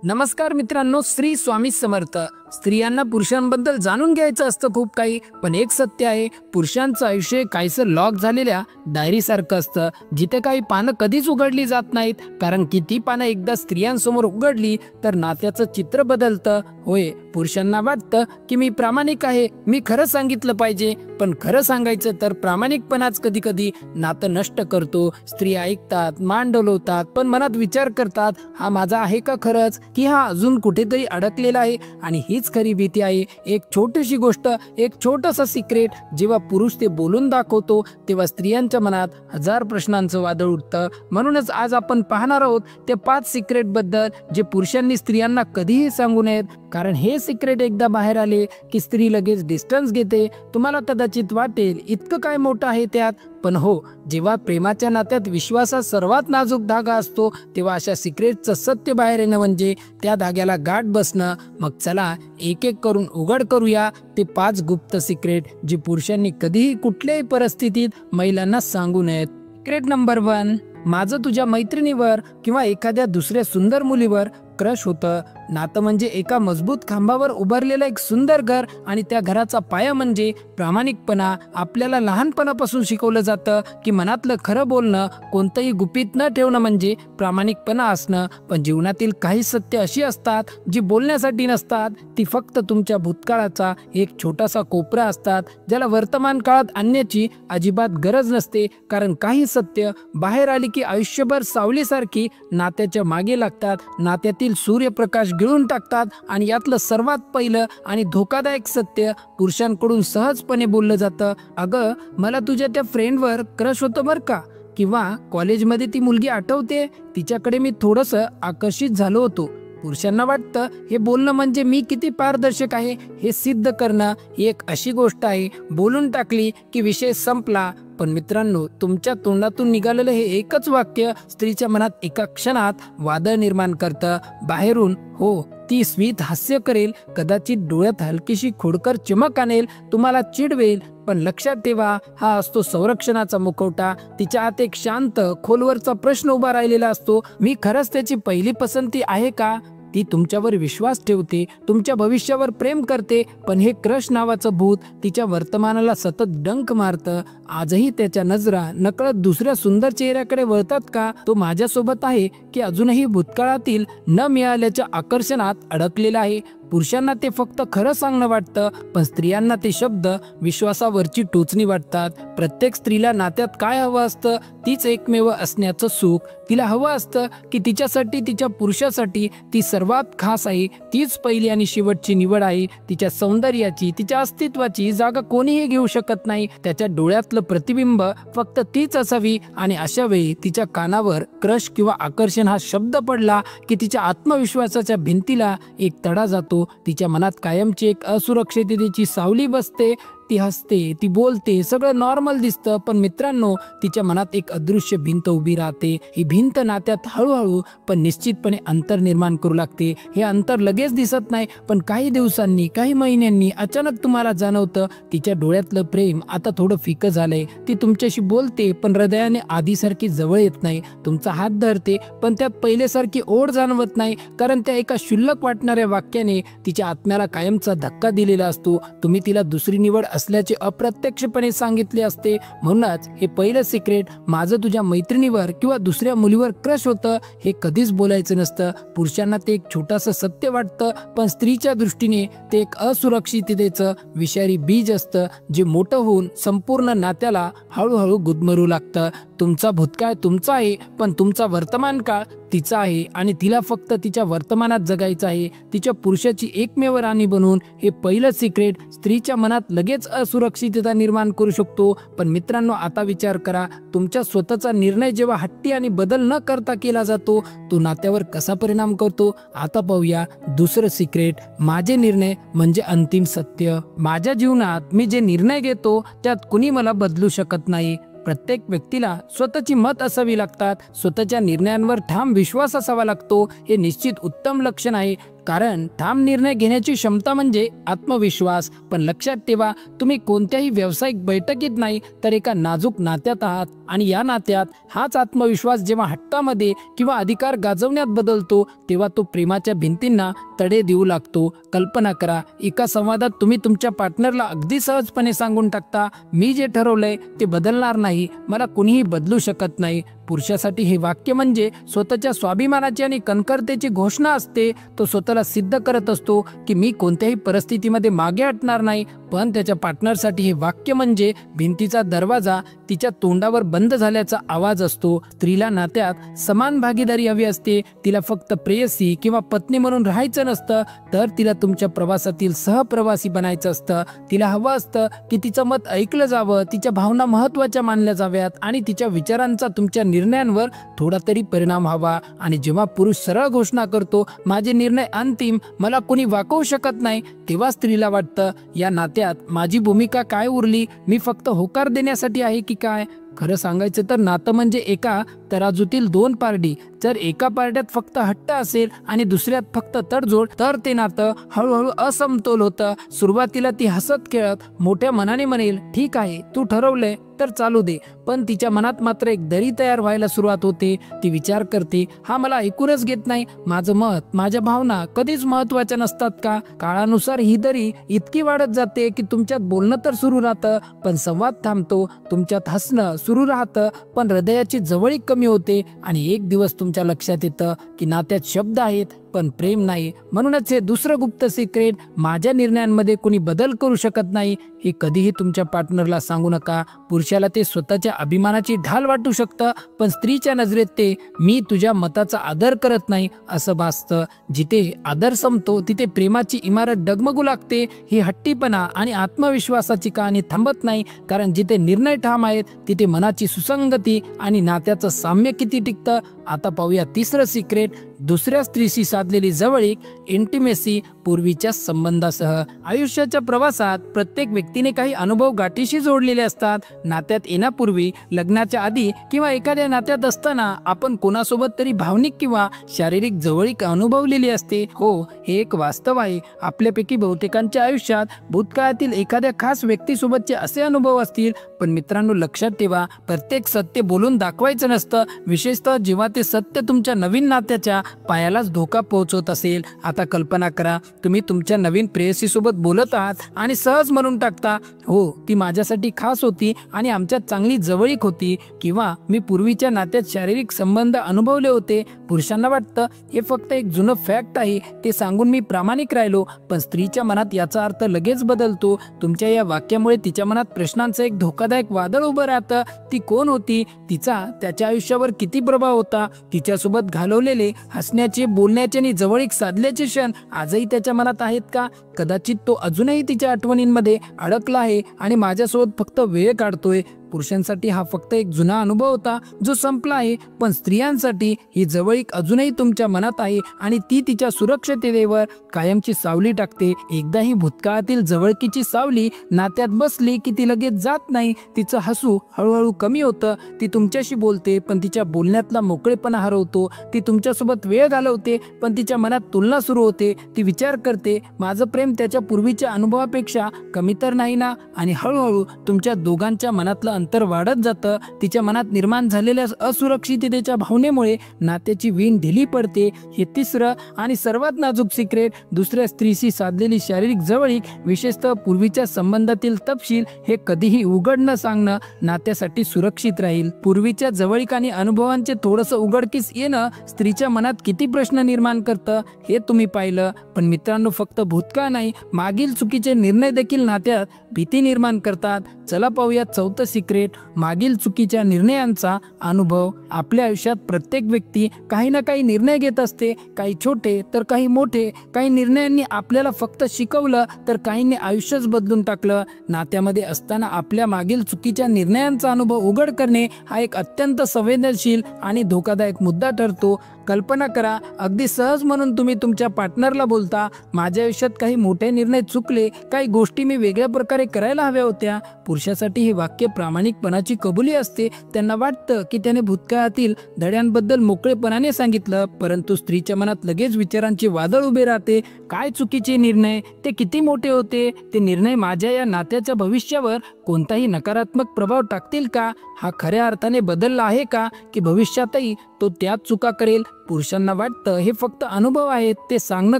नमस्कार मित्रांनो, श्री स्वामी समर्थ. स्त्रियांना पुरुषांबद्दल जाणून घ्यायचं असतं खूप काही, पण एक सत्य आहे, पुरुषांचं आयुष्य काहीसं लॉक झालेल्या डायरीसारखं असतं, जिथे काही पानं कधीच उघडली जात नाहीत. कारण की ती पानं एकदा स्त्रियांसमोर उघडली तर नात्याचं चित्र बदलतं. होय, पुरुषांना वाटतं की मी प्रामाणिक आहे, मी खरं सांगितलं पाहिजे, पण खरं सांगायचं तर प्रामाणिकपणाच कधी कधी नातं नष्ट करतो. स्त्रिया ऐकतात, मान डोलवतात, पण मनात विचार करतात, हा माझा आहे का खरंच, की हा अजून कुठेतरी अडकलेला आहे. आणि हीच खरी भीती आहे. एक छोटीशी गोष्ट, एक छोटंसं सिक्रेट जेव्हा पुरुष ते बोलून दाखवतो, तेव्हा स्त्रियांच्या मनात हजार प्रश्नांचं वादळ उठतं. म्हणूनच आज आपण पाहणार आहोत ते 5 सिक्रेट बद्दल जे पुरुषांनी स्त्रियांना कधीही सांगू नयेत. कारण हे सिक्रेट एकदा बाहेर आले की स्त्री लगेच डिस्टन्स घेते. तुम्हाला कदाचित वाटेल इतकं काय मोठं आहे त्यात, पण हो, जेव्हा प्रेमाच्या नात्यात विश्वासात सर्वात नाजूक धागा असतो, तेव्हा अशा सिक्रेटचं सत्य बाहेर येणं म्हणजे त्या धाग्याला गाठ बसणं. मग चला एक एक करून उघड करूया ते 5 गुप्त सिक्रेट जे पुरुषांनी कधीही कुठल्याही परिस्थितीत महिलांना सांगू नयेत. सिक्रेट नंबर 1, माझं तुझ्या मैत्रिणीवर किंवा एखाद्या दुसऱ्या सुंदर मुलीवर क्रश होतं. नातं म्हणजे एका मजबूत खांबावर उभारलेलं एक सुंदर घर, आणि त्या घराचा पाया म्हणजे प्रामाणिकपणा. आपल्याला लहानपणापासून शिकवलं जातं की मनातलं खरं बोलणं, कोणतंही गुपित न ठेवणं म्हणजे प्रामाणिकपणा असणं. पण जीवनातील काही सत्य अशी असतात जी बोलण्यासाठी नसतात, ती फक्त तुमच्या भूतकाळाचा एक छोटासा कोपरा असतात, ज्याला वर्तमान काळात आणण्याची अजिबात गरज नसते. कारण काही सत्य बाहेर आली की आयुष्यभर सावलीसारखी नात्याच्या मागे लागतात, नात्यातील सूर्यप्रकाश गिळून टाकतात. आणि यातलं सर्वात पहिलं आणि धोकादायक सत्य पुरुषांकडून सहजपणे बोललं जातं, अगं मला तुझ्या त्या फ्रेंडवर क्रश होतं बरं का, किंवा कॉलेजमध्ये ती मुलगी आठवते, तिच्याकडे मी थोडंसं आकर्षित झालो होतो. पुरुषांना वाटतं हे बोलणं म्हणजे मी किती पारदर्शक आहे हे सिद्ध करणं. ही एक अशी गोष्ट आहे, बोलून टाकली की विषय संपला. पण मित्रांनो, तुमच्या तोंडातून निघालेलं हे एकच वाक्य स्त्रीच्या मनात एका क्षणात वादळ निर्माण करतं. बाहेरून हो ती स्मित हास्य करेल, कदाचित डोळ्यात हलकीशी खोडकर चमक आणेल, तुम्हाला चिडवेल, पण लक्षात ठेवा, हा असतो संरक्षणाचा मुखवटा. तिच्या आत एक शांत खोलवरचा प्रश्न उभा राहिलेला असतो, मी खरंच त्याची पहिली पसंती आहे का. ती तुमच्यावर विश्वास ठेवते, तुमच्या भविष्यावर प्रेम करते, पण हे क्रश नावाचं भूत तिच्या वर्तमानाला सतत डंक मारतं. आजही त्याच्या नजरा नकळत दुसऱ्या सुंदर चेहऱ्याकडे वळतात का, तो माझ्यासोबत आहे की अजूनही भूतकाळातील न मिळाल्याच्या आकर्षणात अडकलेला आहे. पुरुषांना ते फक्त खरं सांगणं वाटतं, पण स्त्रियांना ते शब्द विश्वासावरची टोचणी वाटतात. प्रत्येक स्त्रीला नात्यात काय हवं असतं, तीच एकमेव असण्याचं सुख. तिला हवं असतं की तिच्यासाठी, तिच्या पुरुषासाठी ती सर्वात खास आहे, तीच पहिली आणि शेवटची निवड आहे. तिच्या सौंदर्याची, तिच्या अस्तित्वाची जागा कोणीही घेऊ शकत नाही. त्याच्या डोळ्यातलं प्रतिबिंब फक्त तीच असावी. आणि अशा वेळी तिच्या कानावर क्रश किंवा आकर्षण हा शब्द पडला की तिच्या आत्मविश्वासाच्या भिंतीला एक तडा जातो. तिच्या मनात कायमची एक असुरक्षिततेची सावली बसते. ती हसते, ती बोलते, सगळं नॉर्मल दिसतं, पण मित्रांनो, तिच्या मनात एक अदृश्य भिंत उभी राहते. ही भिंत नात्यात हळूहळू पण निश्चितपणे अंतर निर्माण करू लागते. हे अंतर लगेच दिसत नाही, पण काही दिवसांनी, काही महिन्यांनी अचानक तुम्हाला जाणवतं तिच्या डोळ्यातलं प्रेम आता थोडं फिकं झालंय. ती तुमच्याशी बोलते, पण हृदयाने आधीसारखी जवळ येत नाही. तुमचा हात धरते, पण त्यात पहिल्यासारखी ओढ जाणवत नाही, कारण त्या एका क्षुल्लक वाटणाऱ्या वाक्याने तिच्या आत्म्याला कायमचा धक्का दिलेला असतो. तुम्ही तिला दुसरी निवड असल्याचे अप्रत्यक्षपणे सांगितले असते. म्हणूनच हे पहिलं सिक्रेट, माझं तुझ्या मैत्रिणीवर किंवा दुसऱ्या मुलीवर क्रश होतं, हे कधीच बोलायचं नसतं. पुरुषांना ते एक छोटंसं सत्य वाटतं, पण स्त्रीच्या दृष्टीने ते एक असुरक्षिततेचं विषारी बीज असतं, जे मोठं होऊन संपूर्ण नात्याला हळूहळू गुदमरू लागतं. तुमचा भूतकाळ तुमचा आहे, पण तुमचा वर्तमान काळ तिचा आहे, आणि तिला फक्त तिच्या वर्तमानात जगायचं आहे, तिच्या पुरुषाची एकमेव राणी बनून. हे पहिलं सिक्रेट स्त्रीच्या मनात लगेच असुरक्षितता निर्माण करू शकतो. पण मित्रांनो, आता विचार करा, तुमच्या स्वतःचा निर्णय जेव्हा हट्टी आणि बदल न करता केला जातो, तो नात्यावर कसा परिणाम करतो. आता पाहूया दुसरं सिक्रेट, माझे निर्णय म्हणजे अंतिम सत्य. माझ्या जीवनात मी जे निर्णय घेतो त्यात कुणी मला बदलू शकत नाही. प्रत्येक व्यक्तीला स्वतःची मत असावी लागतात, स्वतःच्या निर्णयांवर ठाम विश्वास असावा लागतो. हे निश्चित उत्तम लक्षण आहे. कारण ठाम निर्णय घेण्याची क्षमता म्हणजे आत्मविश्वास. पण लक्षात ठेवा, तुम्ही कोणत्याही व्यावसायिक बैठकीत नाही तर एका नाजूक नात्यात आहात, आणि या नात्यात हाच आत्मविश्वास जेव्हा हट्टामध्ये किंवा अधिकार गाजवण्यात बदलतो तेव्हा तो प्रेमाच्या भिंतींना तडे देऊ लागतो. कल्पना करा, एका संवादात तुम्ही तुमच्या पार्टनरला अगदी सहजपणे सांगून टाकता, मी जे ठरवलंय ते बदलणार नाही, मला कुणीही बदलू शकत नाही. पुरुषासाठी हे वाक्य म्हणजे स्वतःच्या स्वाभिमानाची आणि कणखरतेची घोषणा असते. तो स्वतःला सिद्ध करत असतो की मी कोणत्याही परिस्थितीमध्ये मागे हटणार नाही. पण त्याच्या पार्टनरसाठी हे वाक्य म्हणजे भिंतीचा दरवाजा तिच्या तोंडावर बंद झाल्याचा आवाज असतो. स्त्रीला नात्यात समान भागीदारी हवी असते. तिला फक्त प्रेयसी किंवा पत्नी म्हणून राहायचं नसतं, तर तिला तुमच्या प्रवासातील सहप्रवासी बनायचं असतं. तिला हवं असतं की तिचं मत ऐकलं जावं, तिच्या भावना महत्त्वाच्या मानल्या जाव्यात आणि तिच्या विचारांचा तुमच्या निर्णयांवर थोडा तरी परिणाम व्हावा. आणि जेव्हा पुरुष सरळ घोषणा करतो, माझे निर्णय अंतिम, मला कोणी वाकवू शकत नाही, तेव्हा स्त्रीला वाटतं या नात्यात माझी भूमिका काय उरली, मी फक्त होकार देण्यासाठी आहे की काय. खरं सांगायचं तर नातं म्हणजे एका तराजूतील दोन पारडी. जर एका पारड्यात फक्त हट्ट असेल आणि दुसऱ्यात फक्त तडजोड, तर ते नातं हळूहळू असमतोल होतं. सुरुवातीला ती हसत खेळत मोठ्या मनाने म्हणेल, ठीक आहे तू ठरवलंय तर चालू दे, पण तिच्या मनात मात्र एक दरी तयार व्हायला सुरुवात होते. ती विचार करते, हा मला ऐकूनच घेत नाही, माझं मत, माझ्या भावना कधीच महत्वाच्या नसतात का. काळानुसार ही दरी इतकी वाढत जाते की तुमच्यात बोलणं तर सुरू राहतं पण संवाद थांबतो, तुमच्यात हसणं सुरू राहतं पण हृदयाची जवळीक कमी होते. आणि एक दिवस तुमच्या लक्षात येतं की नात्यात शब्द आहेत पण प्रेम नाही. म्हणूनच हे दुसरं गुप्त सिक्रेट, माझ्या निर्णयांमध्ये कोणी बदल करू शकत नाही, हे कधीही तुमच्या पार्टनरला सांगू नका. पुरुषाला ते स्वतःच्या अभिमानाची ढाल वाटू शकतं, पण स्त्रीच्या नजरेत ते मी तुझ्या मताचा आदर करत नाही असं भासतं. जिथे आदर संपतो तिथे प्रेमाची इमारत डगमगू लागते. ही हट्टीपणा आणि आत्मविश्वासाची कहाणी थांबत नाही, कारण जिथे निर्णय ठाम आहेत तिथे मनाची सुसंगती आणि नात्याचं साम्य किती टिकतं. आता पाहूया तिसरं सिक्रेट, दुसऱ्या स्त्रीशी साधलेली जवळीक, इंटिमेसी पूर्वीच्या संबंधासह. आयुष्याच्या प्रवासात प्रत्येक व्यक्तीने काही अनुभव गाठीशी जोडलेले असतात. नात्यात येण्यापूर्वी, लग्नाच्या आधी किंवा एखाद्या नात्यात असताना आपण कोणासोबत तरी भावनिक किंवा शारीरिक जवळीक अनुभवलेली असते. हो, हे एक वास्तव आहे. आपल्यापैकी बहुतेकांच्या आयुष्यात भूतकाळातील एखाद्या खास व्यक्तीसोबतचे असे अनुभव असतील. पण मित्रांनो, लक्षात ठेवा, प्रत्येक सत्य बोलून दाखवायचं नसतं, विशेषतः जेव्हा ते सत्य तुमच्या नवीन नात्याच्या पायालाच धोका पोहोचवत असेल. आता कल्पना करा, तुम्ही तुमच्या नवीन प्रेयसीसोबत बोलत आहात आणि सहज म्हणून टाकता, हो ती माझ्यासाठी खास होती आणि आमच्यात चांगली जवळीक होती, किंवा मी पूर्वीच्या नात्यात शारीरिक संबंध अनुभवले होते. पुरुषांना वाटतं हे फक्त एक जुनं फॅक्ट आहे, ते सांगून मी प्रामाणिक राहिलो. पण स्त्रीच्या मनात याचा अर्थ लगेच बदलतो. तुमच्या या वाक्यामुळे तिच्या मनात प्रश्नांचं एक धोकादायक वादळ उभं राहतं. ती कोण होती, तिचा त्याच्या आयुष्यावर किती प्रभाव होता, तिच्यासोबत घालवलेले हसण्याचे, बोलण्याचे आणि जवळीक साधल्याचे क्षण आजही त्याच्या मनात आहेत का. कदाचित तो अजूनही तिच्या आठवणींमध्ये अडकला आहे आणि माझ्यासोबत फक्त वेळ काढतोय. पुरुषांसाठी हा फक्त एक जुना अनुभव होता जो संपला आहे, पण स्त्रियांसाठी ही जवळीक अजूनही तुमच्या मनात आहे आणि ती तिच्या सुरक्षिततेवर कायमची सावली टाकते. एकदा ही भूतकाळातील जवळकीची सावली नात्यात बसली की ती लगेच जात नाही. तिचं हसू हळूहळू कमी होतं, ती तुमच्याशी बोलते पण तिच्या बोलण्यातला मोकळेपणा हरवतो. ती तुमच्यासोबत वेळ घालवते पण तिच्या मनात तुलना सुरू होते. ती विचार करते, माझं प्रेम त्याच्या पूर्वीच्या अनुभवापेक्षा कमी तर नाही ना. आणि हळूहळू तुमच्या दोघांच्या मनातलं अंतर वाढत जातं. तिच्या मनात निर्माण झालेल्या असुरक्षिततेच्या भावनेमुळे नात्याची वीण ढिली पडते. हे तिसरं आणि सर्वात नाजूक सिक्रेट, दुसऱ्या स्त्रीशी साधलेली शारीरिक जवळीक, विशेषतः पूर्वीच्या संबंधातील तपशील, हे कधीही उघड न सांगणं नात्यासाठी सुरक्षित राहील. पूर्वीच्या जवळीक आणि अनुभवांचे थोडंसं उघडकीस येणं स्त्रीच्या मनात किती प्रश्न निर्माण करतं हे तुम्ही पाहिलं. पण मित्रांनो, फक्त भूतकाळ नाही, मागील चुकीचे निर्णय देखील नात्यात भीती निर्माण करतात. चला पाहूया चौथं सिक्रेट, मागील चुकीच्या निर्णयांचा अनुभव. आपल्या आयुष्यात प्रत्येक व्यक्ती काही ना काही निर्णय घेत असते, काही छोटे तर काही मोठे. काही निर्णयांनी आपल्याला फक्त शिकवलं तर काहींनी आयुष्यच बदलून टाकलं. नात्यामध्ये असताना आपल्या मागील चुकीच्या निर्णयांचा अनुभव उघड करणे हा एक अत्यंत संवेदनशील आणि धोकादायक मुद्दा ठरतो. कल्पना करा, अगदी सहज म्हणून तुम्ही तुमच्या पार्टनरला बोलता, माझ्या आयुष्यात काही मोठे निर्णय चुकले, काही गोष्टी मी वेगळ्या प्रकारे करायला हव्या होत्या. पुरुषासाठी हे वाक्य प्रामाणिकपणाची कबुली असते. त्यांना वाटतं की त्याने भूतकाळातील धड्यांबद्दल मोकळेपणाने सांगितलं, परंतु स्त्रीच्या मनात लगेच विचारांचे वादळ उभे राहते. काय चुकीचे निर्णय, ते किती मोठे होते, ते निर्णय माझ्या या नात्याच्या भविष्यावर कोणताही नकारात्मक प्रभाव टाकतील का, हा खऱ्या अर्थाने बदलला आहे का, की भविष्यातही तो त्याच चुका करेल. पुरुषांना वाटतं हे फक्त अनुभव आहेत, ते सांगणं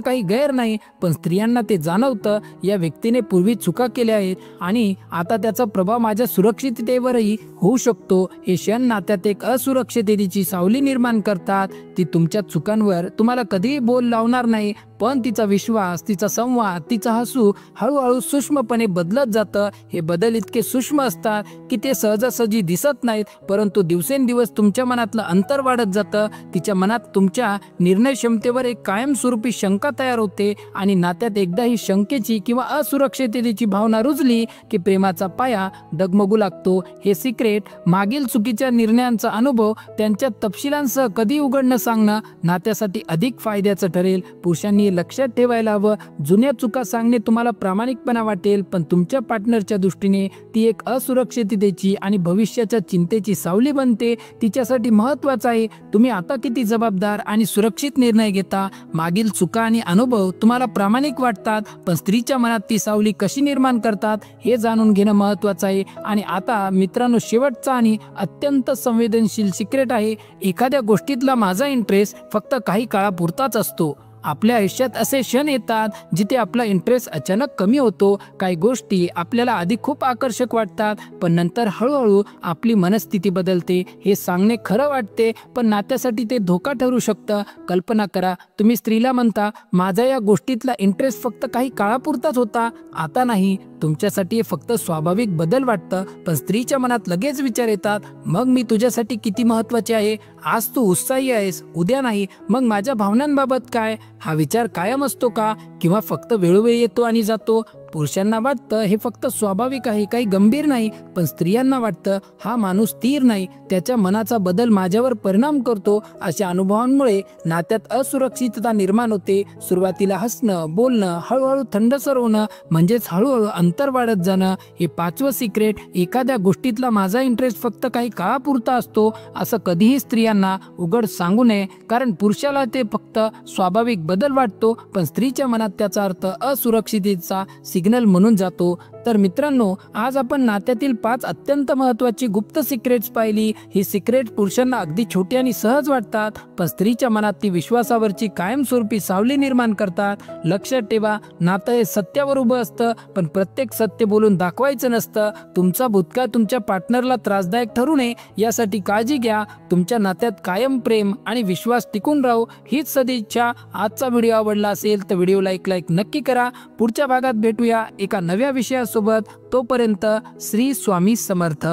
काही गैर नाही, पण स्त्रियांना ते जाणवतं या व्यक्तीने पूर्वी चुका केल्या आहेत आणि आता त्याचा प्रभाव माझ्या सुरक्षिततेवरही होऊ शकतो. हे क्षण नात्यात एक असुरक्षिततेची सावली निर्माण करतात. ती तुमच्या चुकांवर तुम्हाला कधीही बोल लावणार नाही, पण तिचा विश्वास, तिचा संवाद, तिचा हसू हळूहळू सूक्ष्मपणे बदलत जातं. हे बदल इतके सूक्ष्म असतात की ते सहजासहजी दिसत नाहीत, परंतु दिवसेंदिवस तुमच्या मनातलं अंतर वाढत जातं. तिच्या मनात तुमच्या निर्णय क्षमतेवर एक कायमस्वरूपी शंका तयार होते आणि नात्यात एकदा ही शंकेची किंवा असुरक्षिततेची भावना रुजली की प्रेमाचा पाया डगमगू लागतो. हे सिक्रेट, मागील चुकीच्या निर्णयांचा अनुभव, त्यांच्या तपशिलांसह कधी उघड न सांगणं नात्यासाठी अधिक फायद्याचं ठरेल. पुरुषांनी लक्षात ठेवायला हवं, जुन्या चुका सांगणे तुम्हाला प्रामाणिकपणा वाटेल, पण तुमच्या पार्टनरच्या दृष्टीने ती एक असुरक्षिततेची आणि भविष्याच्या चिंतेची सावली बनते. तिच्यासाठी महत्त्वाचं आहे तुम्ही आता किती जबाबदार आणि सुरक्षित निर्णय घेता. मागील चुका आणि अनुभव तुम्हाला प्रामाणिक वाटतात, पण स्त्रीच्या मनात ती सावली कशी निर्माण करतात हे जाणून घेणं महत्त्वाचं आहे. आणि आता मित्रांनो, शेवटचा आणि अत्यंत संवेदनशील सिक्रेट आहे. एखाद्या गोष्टीतला माझा इंटरेस्ट फक्त काही काळापुरताच असतो. आपल्या आयुष्यात असे क्षण येतात जिथे आपला इंटरेस्ट अचानक कमी होतो. काही गोष्टी आपल्याला आधी खूप आकर्षक वाटतात, पण नंतर हळूहळू आपली मनस्थिती बदलते. हे सांगणे खरं वाटते, पण नात्यासाठी ते धोका ठरू शकतं. कल्पना करा, तुम्ही स्त्रीला म्हणता, माझा या गोष्टीतला इंटरेस्ट फक्त काही काळापुरताच होता, आता नाही. तुमच्यासाठी हे फक्त स्वाभाविक बदल वाटतं, पण स्त्रीच्या मनात लगेच विचार येतात, मग मी तुझ्यासाठी किती महत्त्वाचे आहे? आज तू उत्साही आहेस, उद्या नाही. मग माझ्या भावनांबाबत काय? हा विचार कायम असतो का, किंवा फक्त वेळोवेळी येतो आणि जातो? पुरुषांना वाटतं हे फक्त स्वाभाविक आहे, काही गंभीर नाही, पण स्त्रियांना वाटतं हा माणूस स्थिर नाही, त्याच्या मनाचा बदल माझ्यावर परिणाम करतो. अशा अनुभवांमुळे नात्यात असुरक्षितता निर्माण होते. सुरुवातीला हसणं, बोलणं, हळूहळू थंडसर होणं, म्हणजेच हळूहळू अंतर वाढत जाणं. हे पाचवं सिक्रेट, एखाद्या गोष्टीतला माझा इंटरेस्ट फक्त काही काळापुरता असतो, असं कधीही स्त्रियांना उघड सांगू नये, कारण पुरुषाला ते फक्त स्वाभाविक बदल वाटतो, पण स्त्रीच्या मनात त्याचा अर्थ असुरक्षिततेचा सिग्नल म्हणून जातो. तर मित्रांनो, आज आपण नात्यातील 5 अत्यंत महत्त्वाची गुप्त सिक्रेट्स पाहिली. ही सिक्रेट पुरुषांना अगदी छोटी आणि सहज वाटतात, पण स्त्रीच्या मनात ती विश्वासावरची कायमस्वरूपी सावली निर्माण करतात. लक्षात ठेवा, नातं हे सत्यावर उभं असतं, पण प्रत्येक सत्य बोलून दाखवायचं नसतं. तुमचा भूतकाळ तुमच्या पार्टनरला त्रासदायक ठरू नये यासाठी काळजी घ्या. तुमच्या नात्यात कायम प्रेम आणि विश्वास टिकून राहू हीच सदिच्छा. आजचा व्हिडिओ आवडला असेल तर व्हिडिओला एक लाईक नक्की करा. पुढच्या भागात भेटूया एका नव्या विषयासोबत. तोपर्यंत श्री स्वामी समर्थ.